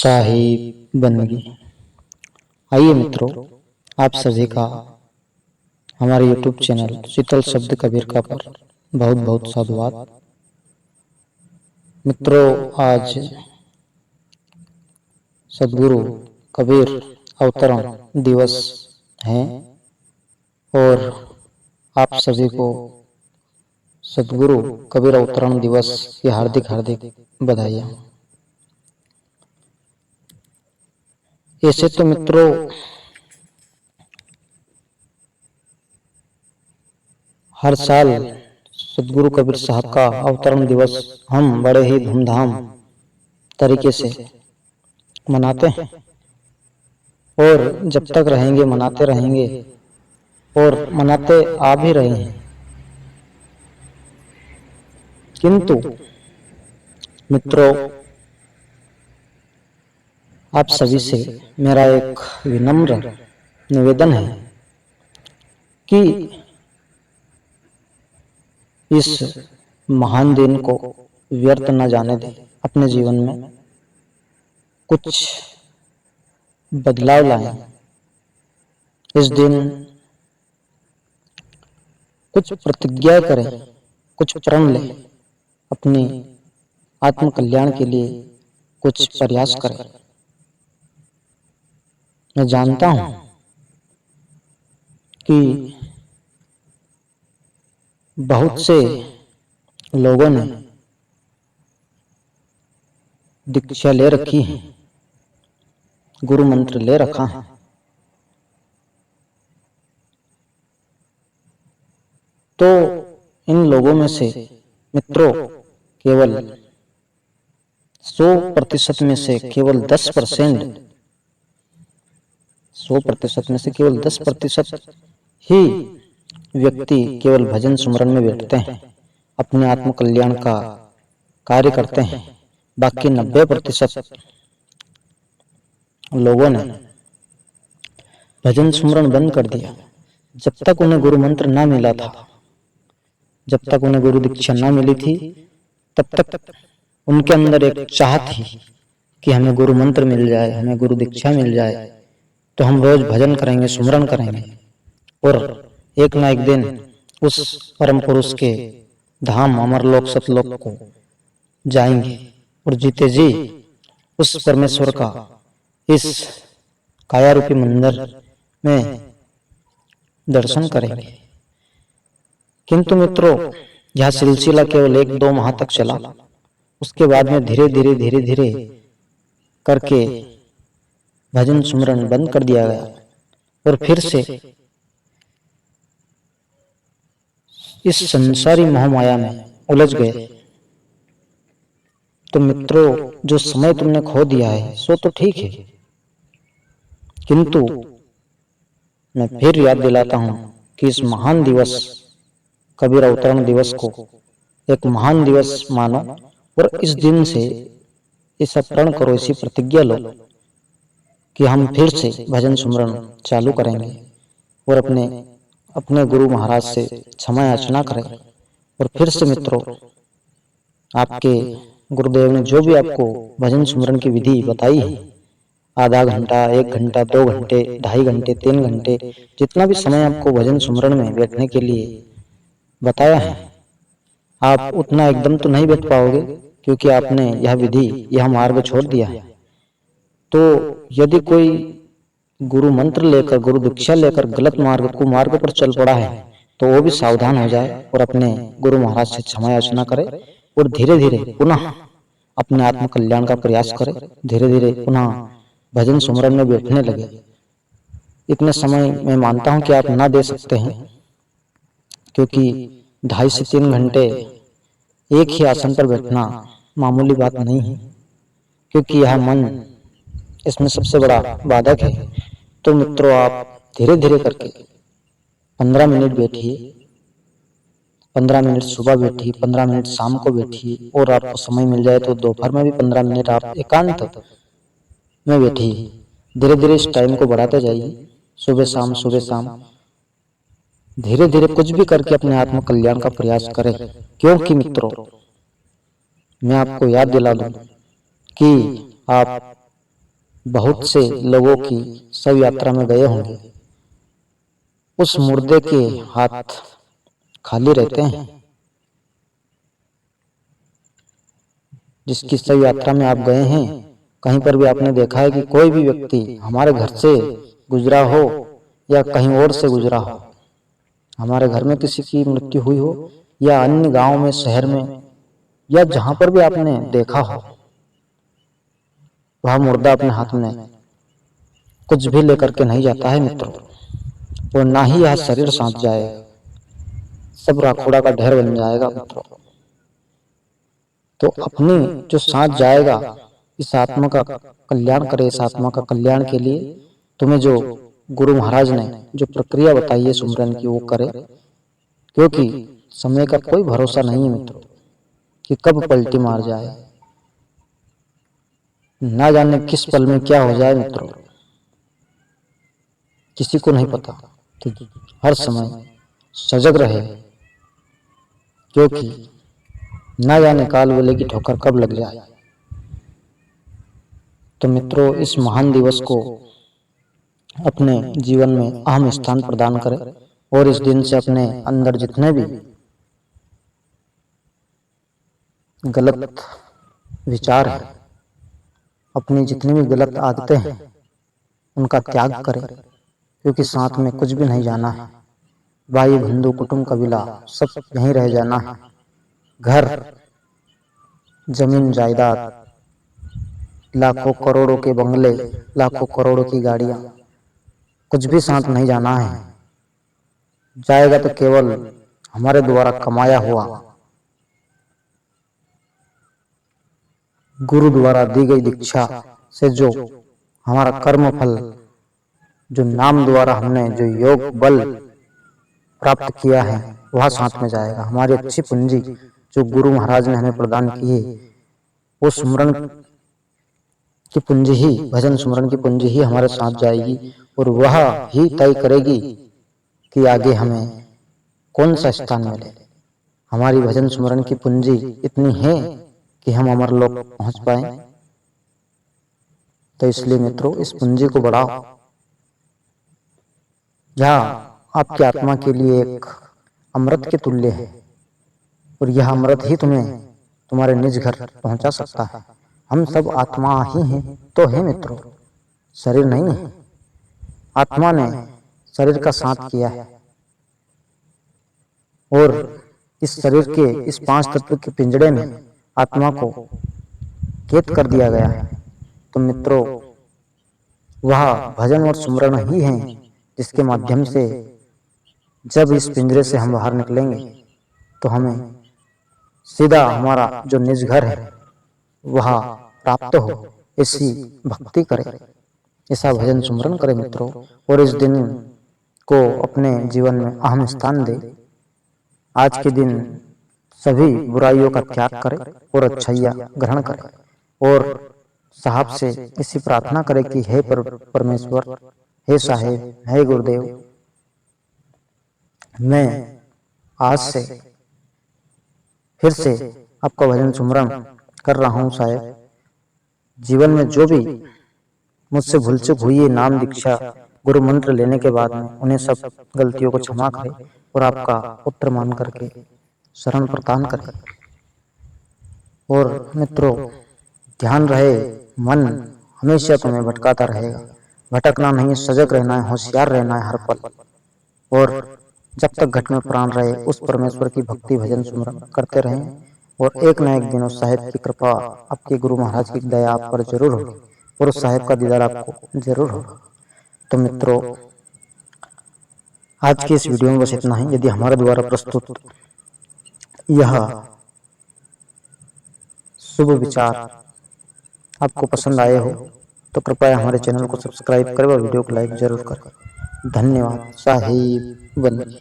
साहिब बंदगी। आइए मित्रों, आप सभी का हमारे YouTube चैनल शीतल शब्द कबीर का पर बहुत बहुत साधुवाद। मित्रों, आज सदगुरु कबीर अवतरण दिवस है और आप सभी को सदगुरु कबीर अवतरण दिवस की हार्दिक हार्दिक बधाइयाँ। ऐसे तो मित्रों हर साल सदगुरु कबीर साहब का अवतरण दिवस हम बड़े ही धूमधाम तरीके से मनाते हैं और जब तक रहेंगे मनाते रहेंगे और मनाते आ भी रहे हैं। किंतु मित्रों, आप सभी से मेरा एक विनम्र निवेदन है कि इस महान दिन को व्यर्थ न जाने दें। अपने जीवन में कुछ बदलाव लाएं। इस दिन कुछ प्रतिज्ञा करें, कुछ प्रण लें, अपने आत्म कल्याण के लिए कुछ प्रयास करें। मैं जानता हूं कि बहुत से लोगों ने दीक्षा ले रखी है, गुरु मंत्र ले रखा है, तो इन लोगों में से मित्रों केवल 100% में से केवल 10%, 100% में से केवल 10% ही व्यक्ति केवल भजन सुमरन में बैठते हैं, अपने आत्म कल्याण का कार्य करते हैं। बाकी 90% लोगों ने भजन सुमरन बंद कर दिया। जब तक उन्हें गुरु मंत्र ना मिला था, जब तक उन्हें गुरु दीक्षा ना मिली थी, तब तक उनके अंदर एक चाह थी कि हमें गुरु मंत्र मिल जाए, हमें गुरु दीक्षा मिल जाए, तो हम रोज भजन करेंगे, सुमरन करेंगे और एक ना एक दिन उस परम पुरुष के धाम अमरलोक सतलोक को जाएंगे और जीते जी उस परमेश्वर का इस काया रूपी मंदिर में दर्शन करेंगे। किंतु मित्रों, यह सिलसिला केवल 1-2 माह तक चला। उसके बाद में धीरे धीरे करके भजन सुमरन बंद कर दिया गया और फिर से इस संसारी मोहमाया में उलझ गए। तो मित्रों, जो समय तुमने खो दिया है सो तो ठीक है, किंतु मैं फिर याद दिलाता हूं कि इस महान दिवस कबीर अवतरण दिवस को एक महान दिवस मानो और इस दिन से ऐसा प्रण करो, ऐसी प्रतिज्ञा लो कि हम फिर से भजन सुमरन चालू करेंगे और अपने गुरु महाराज से क्षमा याचना करें। और फिर से मित्रों, आपके गुरुदेव ने जो भी आपको भजन सुमरन की विधि बताई है, आधा घंटा, 1 घंटा, 2 घंटे, 2.5 घंटे, 3 घंटे, जितना भी समय आपको भजन सुमरन में बैठने के लिए बताया है, आप उतना एकदम तो नहीं बैठ पाओगे क्योंकि आपने यह विधि, यह मार्ग छोड़ दिया है। तो यदि कोई गुरु मंत्र लेकर, गुरु दीक्षा लेकर गलत मार्ग, कुमार्ग पर चल पड़ा है, तो वो भी सावधान हो जाए और अपने गुरु महाराज से क्षमा याचना करे और धीरे धीरे पुनः अपने आत्म कल्याण का प्रयास करे। धीरे धीरे पुनः भजन सुमरन में बैठने लगे। इतने समय मैं मानता हूं कि आप ना दे सकते हैं, क्योंकि 2.5 से 3 घंटे एक ही आसन पर बैठना मामूली बात नहीं है, क्योंकि यह मन इसमें सबसे बड़ा बाधक है। तो मित्रों, आप धीरे धीरे करके 15 मिनट बैठिए, 15 मिनट सुबह बैठिए, 15 मिनट शाम को बैठिए और आपको समय मिल जाए तो दोपहर में भी 15 मिनट आप एकांत में बैठिए। धीरे धीरे इस टाइम को बढ़ाते जाइए, सुबह शाम, सुबह शाम, धीरे धीरे कुछ भी करके अपने आत्म कल्याण का प्रयास करें। क्योंकि मित्रों, मैं आपको याद दिला दूं कि आप बहुत से लोगों की शव यात्रा में गए होंगे, उस मुर्दे के हाथ खाली रहते हैं। जिसकी शव यात्रा में आप गए हैं, कहीं पर भी आपने देखा है कि कोई भी व्यक्ति हमारे घर से गुजरा हो या कहीं और से गुजरा हो, हमारे घर में किसी की मृत्यु हुई हो या अन्य गांव में, शहर में, या जहां पर भी आपने देखा हो, वह मुर्दा अपने हाथ में कुछ भी लेकर के नहीं जाता है मित्रों, और ना ही यह शरीर साथ जाए, सब राखोड़ा का ढेर बन जाएगा मित्रों। तो अपनी जो साथ जाएगा, इस आत्मा का कल्याण करे, इस आत्मा का कल्याण के लिए तुम्हें जो गुरु महाराज ने जो प्रक्रिया बताई है सुमरन की, वो करे, क्योंकि समय का कोई भरोसा नहीं है मित्रों कि कब पलटी मार जाए, ना जाने किस पल में क्या हो जाए मित्रों, किसी को नहीं पता। तो हर समय सजग रहे, क्योंकि ना जाने काल वेले की ठोकर कब लग जाए। तो मित्रों, इस महान दिवस को अपने जीवन में अहम स्थान प्रदान करें और इस दिन से अपने अंदर जितने भी गलत विचार हैं, अपनी जितनी भी गलत आदतें हैं, उनका त्याग करें, क्योंकि साथ में कुछ भी नहीं जाना है। भाई बंधु कुटुंब कबीला सब यहीं रह जाना है। घर, जमीन जायदाद, लाखों करोड़ों के बंगले, लाखों करोड़ों की गाड़ियां, कुछ भी साथ नहीं जाना है। जाएगा तो केवल हमारे द्वारा कमाया हुआ, गुरु द्वारा दी गई दीक्षा से जो हमारा कर्म फल, जो नाम द्वारा हमने जो योग बल प्राप्त किया है, वह साथ में जाएगा। हमारी अच्छी पूंजी जो गुरु महाराज ने हमें प्रदान की है, वो सुमरन की पूंजी ही, भजन सुमरन की पूंजी ही हमारे साथ जाएगी, और वह ही तय करेगी कि आगे हमें कौन सा स्थान मिले। हमारी भजन सुमरन की पूंजी इतनी है कि हम अमरलोक पहुंच पाए। तो इसलिए मित्रों, इस पूंजी को बढ़ाओ। यह आपकी आत्मा के लिए एक अमृत के तुल्य है, और यह अमृत ही तुम्हें तुम्हारे निज घर पहुंचा सकता है। हम सब आत्मा ही हैं तो है मित्रों, शरीर नहीं है। आत्मा ने शरीर का साथ किया है, और इस शरीर के इस पांच तत्व के पिंजड़े में आत्मा को कैद कर दिया गया है। तो मित्रों, वह भजन और सुमरण ही है जिसके माध्यम से जब इस पिंजरे से हम बाहर निकलेंगे तो हमें सीधा हमारा जो निज घर है वह प्राप्त हो। ऐसी भक्ति करें, ऐसा भजन सुमरन करें मित्रों, और इस दिन को अपने जीवन में अहम स्थान दें। आज के दिन सभी बुराइयों का त्याग करें और अच्छाइयाँ ग्रहण करें, और साहब से इसी प्रार्थना करें कि हे परमेश्वर, हे साहेब, हे गुरुदेव, मैं आज से फिर से आपका भजन सुमरन कर रहा हूँ साहेब। जीवन में जो भी मुझसे भूल चूक हुई है, नाम दीक्षा गुरु मंत्र लेने के बाद में, उन्हें सब गलतियों को क्षमा करें और आपका पुत्र मान करके शरण प्रदान करें। और मित्रों, ध्यान रहे, मन हमेशा तुम्हें भटकाता रहेगा। भटकना नहीं, सजग रहना है, होशियार रहना है हर पल। और जब तक घट में प्राण रहे, उस परमेश्वर की भक्ति भजन सुमरन करते रहें, और एक न एक दिन उस साहेब की कृपा, आपके गुरु महाराज की दया आप पर जरूर होगी, और उस साहेब का दीदार आपको जरूर होगा। तो मित्रों, आज की इस वीडियो में बस इतना ही। यदि हमारे द्वारा प्रस्तुत यह शुभ विचार आपको पसंद आए हो तो कृपया हमारे चैनल को सब्सक्राइब करें और वीडियो को लाइक जरूर करें। धन्यवाद। साहिब बंदगी।